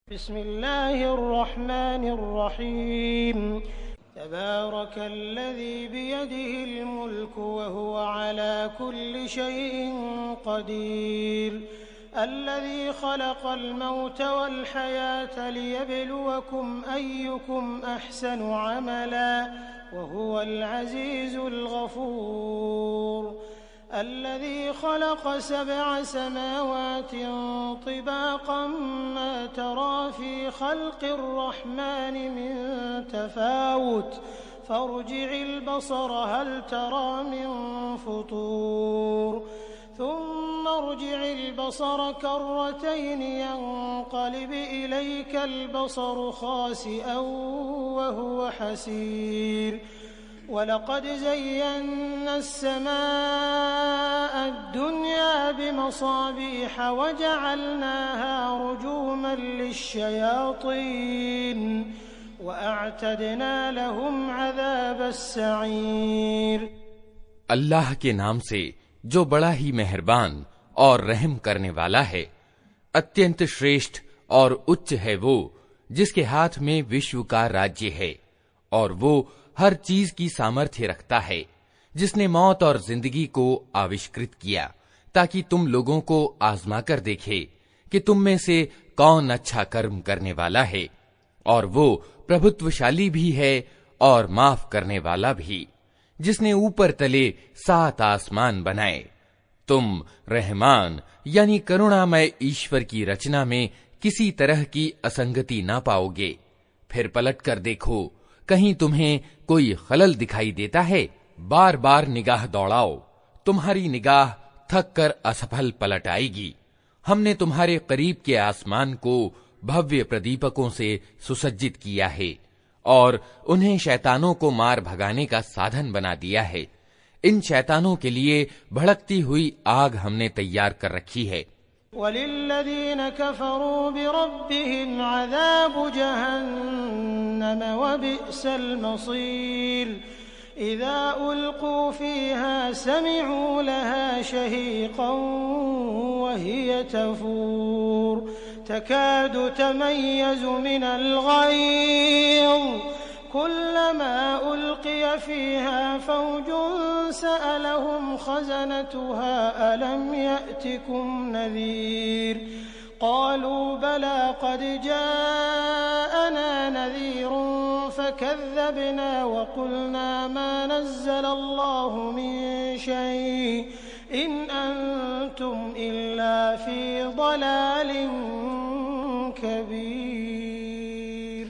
बिस्मिल्लाहिर्रहमानिर्रहीम तबारकल्लज़ी बियदिहिल मुल्कु व हुवा अला कुल्लि शैइन क़दीर अल्लज़ी खलक़ल मौत वल हयात लियब्लुवकुम अय्युकुम अहसनु अमला व हुवल अज़ीज़ुल गफ़ूर अल्लज़ी खलक़ सबअ समावातिन तिबाक़न मा तरा फ़ी ख़ल्क़िर रहमानि मिन तफ़ावुत फ़र्जि'िल बसर हल तरा मिन फ़ुतूर थुम्मा अर्जि'िल बसर कर्रतैन यंक़लिब इलैकल बसरु ख़ासिअन व हुवा हसीर वलक़द ज़य्यन्ना अस्समाअ अद्दुन्या बिमसाबीह वजअलनाहा रुजूमन लिश्शयातीन वअअतदना लहुम अज़ाबस्सईर। अल्लाह के नाम से जो बड़ा ही मेहरबान और रहम करने वाला है। अत्यंत श्रेष्ठ और उच्च है वो जिसके हाथ में विश्व का राज्य है और वो हर चीज की सामर्थ्य रखता है, जिसने मौत और जिंदगी को आविष्कृत किया ताकि तुम लोगों को आजमा कर देखे कि तुम में से कौन अच्छा कर्म करने वाला है, और वो प्रभुत्वशाली भी है और माफ करने वाला भी, जिसने ऊपर तले 7 आसमान बनाए। तुम रहमान यानी करुणामय ईश्वर की रचना में किसी तरह की असंगति ना पाओगे। फिर पलट कर देखो, कहीं तुम्हें कोई खलल दिखाई देता है? बार बार निगाह दौड़ाओ, तुम्हारी निगाह थक कर असफल पलट आएगी। हमने तुम्हारे करीब के आसमान को भव्य प्रदीपकों से सुसज्जित किया है और उन्हें शैतानों को मार भगाने का साधन बना दिया है। इन शैतानों के लिए भड़कती हुई आग हमने तैयार कर रखी है। वलिल्लज़ीन कफ़रू बिरब्बिहिम अज़ाबु जहन्नम व बि'सल मसीर इज़ा उल्क़ू फ़ीहा समि'ू लहा शहीक़न व हिय तफ़ूर तकादु तमय्यज़ु मिनल ग़यज़ कुल्लमा उल्क़िय फ़ीहा फ़ौजुन सअलहुम ख़ज़नतुहा अलम यअतिकुम नज़ीर क़ालू बला क़द जाअना नज़ीरुन फ़कज़्ज़बना व क़ुलना मा नज़्ज़लल्लाहु मिन शै'इन इन अंतुम इल्ला फ़ी ضलालिन कबीर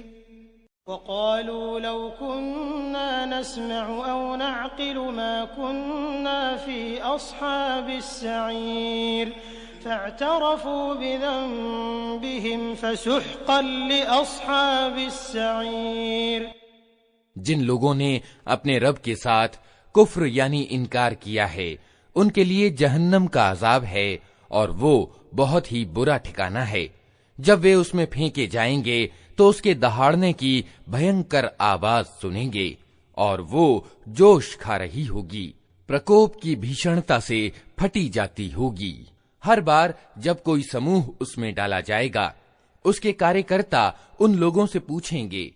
वक़ालू लौ कुन्ना नस्मअु औ नअक़िलु मा कुन्ना फ़ी अस्हाबिस्सईर फ़अतरफ़ू बिज़ंबिहिम फ़सुहक़न लिअस्हाबिस्सईर। जिन लोगों ने अपने रब के साथ कुफ्र यानी इनकार किया है, उनके लिए जहन्नम का अजाब है और वो बहुत ही बुरा ठिकाना है। जब वे उसमें फेंके जाएंगे तो उसके दहाड़ने की भयंकर आवाज सुनेंगे और वो जोश खा रही होगी, प्रकोप की भीषणता से फटी जाती होगी। हर बार जब कोई समूह उसमें डाला जाएगा, उसके कार्यकर्ता उन लोगों से पूछेंगे,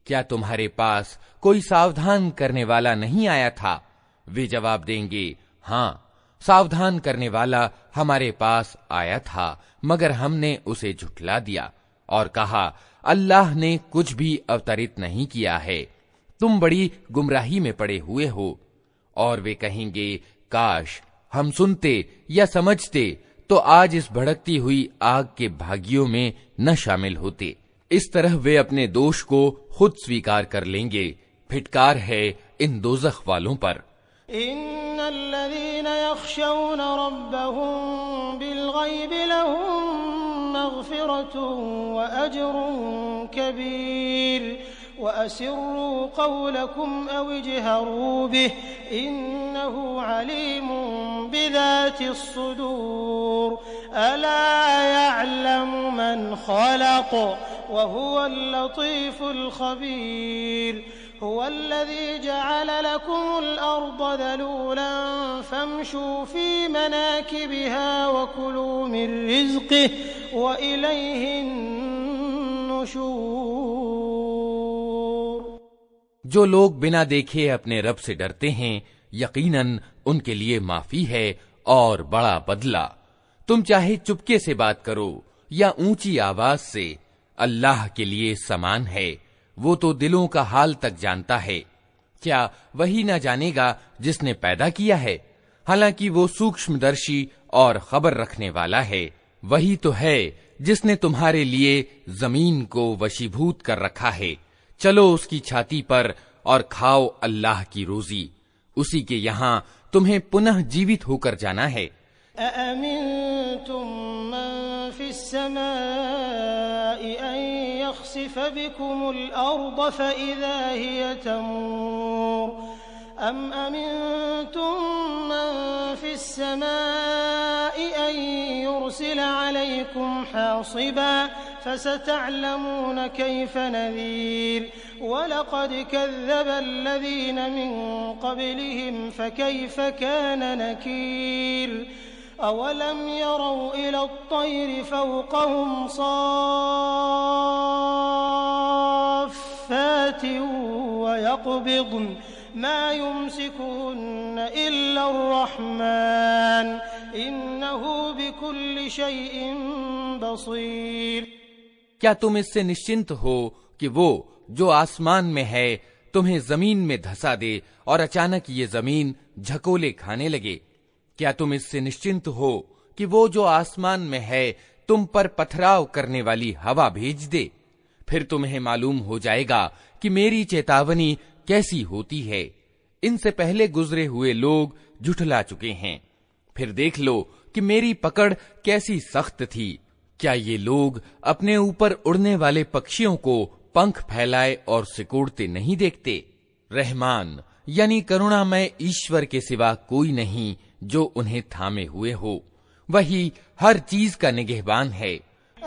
क्या तुम्हारे पास कोई सावधान करने वाला नहीं आया था? वे जवाब देंगे, हाँ, सावधान करने वाला हमारे पास आया था, मगर हमने उसे झुठला दिया और कहा, अल्लाह ने कुछ भी अवतरित नहीं किया है, तुम बड़ी गुमराही में पड़े हुए हो। और वे कहेंगे, काश हम सुनते या समझते तो आज इस भड़कती हुई आग के भागियों में न शामिल होते। इस तरह वे अपने दोष को खुद स्वीकार कर लेंगे। फिटकार है इन दोज़ख वालों पर। इन्नल्लज़ीन यख़शौन रब्बहुम बिलग़ैबि लहुम मग़फ़िरतुन व अज्रुन कबीर व असिर्रू क़ौलकुम औ इजहरू बिहि इन्नहु अलीमुन बिज़ातिस्सुदूर अला यअलमु मन ख़लक़ व हुवल लतीफ़ुल ख़बीर हुवल्लज़ी जअल लकुमुल अर्ज़ ज़लूलन फम्शू फ़ी मनाकिबिहा व कुलू मिन रिज़्क़िही व इलैहिन النشور जो लोग बिना देखे अपने रब से डरते हैं, यकीनन उनके लिए माफी है और बड़ा बदला। तुम चाहे चुपके से बात करो या ऊंची आवाज से, अल्लाह के लिए समान है। वो तो दिलों का हाल तक जानता है। क्या वही ना जानेगा जिसने पैदा किया है? हालांकि वो सूक्ष्मदर्शी और खबर रखने वाला है। वही तो है जिसने तुम्हारे लिए जमीन को वशीभूत कर रखा है। चलो उसकी छाती पर और खाओ अल्लाह की रोजी। उसी के यहाँ तुम्हें पुनः जीवित होकर जाना है। अअमिनतुम मन फिस्समाइ अन यख्सिफ बिकुमुल अर्द फइज़ा हिय तमूर अम अमिनतुम मन फिस्समाइ अन युरसिल अलैकुम हासिबा फसतअलमून कैफ नज़ीर वलक़द कज़्ज़ब अल्लज़ीन मिन क़ब्लिहिम फकैफ कान नकीर अवलम यरौ इला अत्तैरि फ़ौक़हुम साफ़्फ़ातिन वयक़बिضन मा युमसिकुहुन्न इल्ला अर्रहमान इन्नहु बिकुल्लि शैइन बसीर। क्या तुम इससे निश्चिंत हो कि वो जो आसमान में है तुम्हें जमीन में धंसा दे और अचानक ये जमीन झकोले खाने लगे? क्या तुम इससे निश्चिंत हो कि वो जो आसमान में है तुम पर पथराव करने वाली हवा भेज दे? फिर तुम्हें मालूम हो जाएगा कि मेरी चेतावनी कैसी होती है। इनसे पहले गुजरे हुए लोग झुठला चुके हैं। फिर देख लो कि मेरी पकड़ कैसी सख्त थी। क्या ये लोग अपने ऊपर उड़ने वाले पक्षियों को पंख फैलाए और सिकोड़ते नहीं देखते? रहमान यानी करुणामय ईश्वर के सिवा कोई नहीं जो उन्हें थामे हुए हो। वही हर चीज का निगहबान है।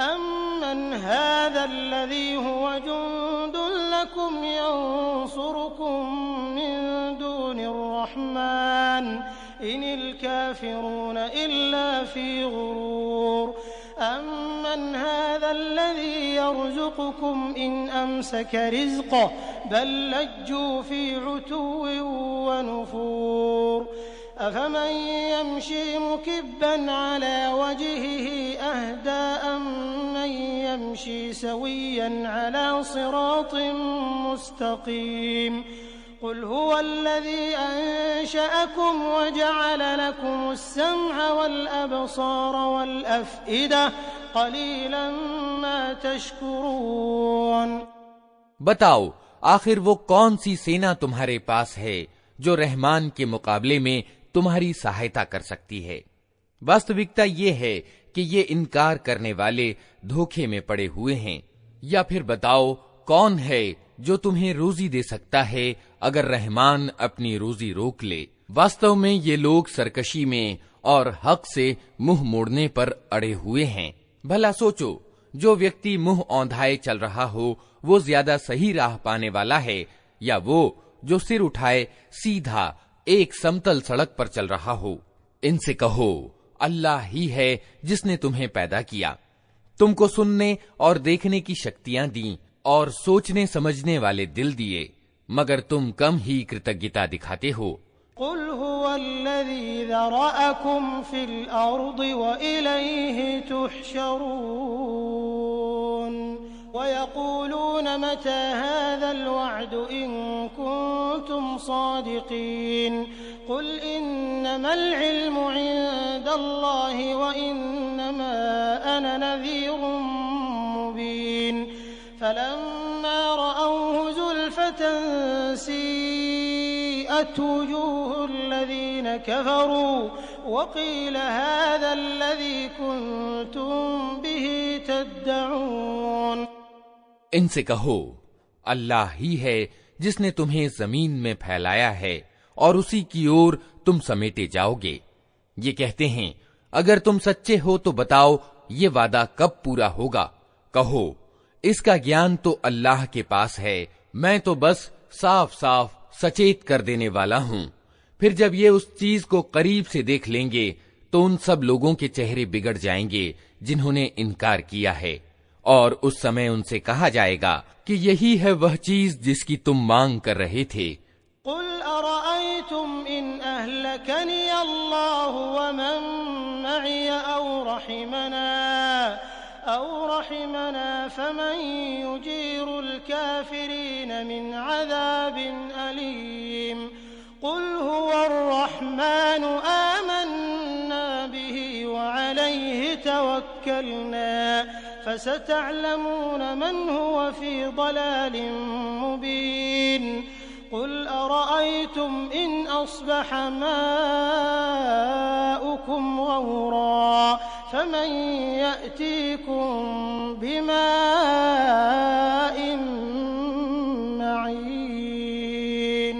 अम्मन हाज़ल्लज़ी हुव जुंदुन लकुम यंसुरुकुम मिन दूनिर्रहमान इनिल काफिरून इल्ला फी गुरूर अम्मन हाज़ल्लज़ी यर्ज़ुकुकुम इन अमसक रिज़्क़हु बल लज्जू फी उतुव्विन व नुफूर अफमन यमशी मुकिब्बन अला वजहिही अहदा अम्मन यमशी सविय्यन अला सिरातिन मुस्तक़ीम क़ुल हुवल्लज़ी अंशअकुम वजअल लकुमुस्समअ वल अबसार वल अफ़इदा क़लीलन मा तशकुरून। बताओ, आखिर वो कौन सी सेना तुम्हारे पास है जो रहमान के मुकाबले में तुम्हारी सहायता कर सकती है? वास्तविकता ये है कि ये इनकार करने वाले धोखे में पड़े हुए हैं। या फिर बताओ, कौन है जो तुम्हें रोजी दे सकता है अगर रहमान अपनी रोजी रोक ले? वास्तव में ये लोग सरकशी में और हक से मुंह मोड़ने पर अड़े हुए हैं। भला सोचो, जो व्यक्ति मुंह औंधाए चल रहा हो वो ज्यादा सही राह पाने वाला है या वो जो सिर उठाए सीधा एक समतल सड़क पर चल रहा हो? इनसे कहो, अल्लाह ही है जिसने तुम्हें पैदा किया, तुमको सुनने और देखने की शक्तियां दी और सोचने समझने वाले दिल दिए, मगर तुम कम ही कृतज्ञता दिखाते हो। क़ुल हुवल्लज़ी ज़रअकुम फ़िल अर्दि व इलैहि तुहशरून वयक़ूलून मता हाज़ल वअद इन कुन्तुम सादिक़ीन क़ुल इन्नमल इल्मु इंदल्लाहि व इन्नमा अना नज़ीरुम मुबीन फलम्मा रअवहु ज़ुल्फ़तन सीअत वुजूहुल्लज़ीन कफ़रू वक़ील हाज़ल्लज़ी कुन्तुम बिही तद्दऊन। इनसे कहो, अल्लाह ही है जिसने तुम्हें जमीन में फैलाया है और उसी की ओर तुम समेटे जाओगे। ये कहते हैं, अगर तुम सच्चे हो तो बताओ ये वादा कब पूरा होगा? कहो, इसका ज्ञान तो अल्लाह के पास है, मैं तो बस साफ साफ सचेत कर देने वाला हूँ। फिर जब ये उस चीज को करीब से देख लेंगे तो उन सब लोगों के चेहरे बिगड़ जाएंगे जिन्होंने इनकार किया है, और उस समय उनसे कहा जाएगा कि यही है वह चीज जिसकी तुम मांग कर रहे थे। कुल अरअयतुम इन अहलकनी अल्लाहु व मन मई औ रहिमना फमन युजीरुल काफिरीन मिन अज़ाबिन अलीम। कुल हुवर रहमानु आमन्ना बिही व अलैहि तवक्कलना फसतअलमून मन हुव फी ज़लालिन मुबीन। कुल अरअयतुम इन अस्बह माउकुम गौरा फमन यअतीकुम बिमाइन मईन।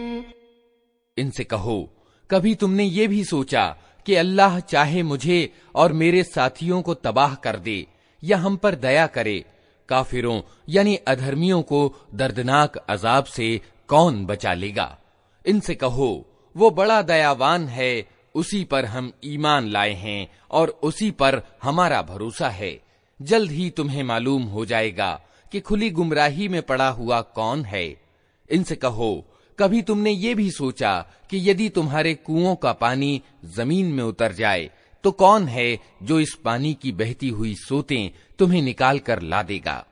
इनसे कहो, कभी तुमने ये भी सोचा कि अल्लाह चाहे मुझे और मेरे साथियों को तबाह कर दे या हम पर दया करे? काफिरों यानी अधर्मियों को दर्दनाक अजाब से कौन बचा लेगा? इनसे कहो, वो बड़ा दयावान है, उसी पर हम ईमान लाए हैं और उसी पर हमारा भरोसा है। जल्द ही तुम्हें मालूम हो जाएगा कि खुली गुमराही में पड़ा हुआ कौन है। इनसे कहो, कभी तुमने ये भी सोचा कि यदि तुम्हारे कुओं का पानी जमीन में उतर जाए तो कौन है जो इस पानी की बहती हुई सोतें तुम्हें निकाल कर ला देगा?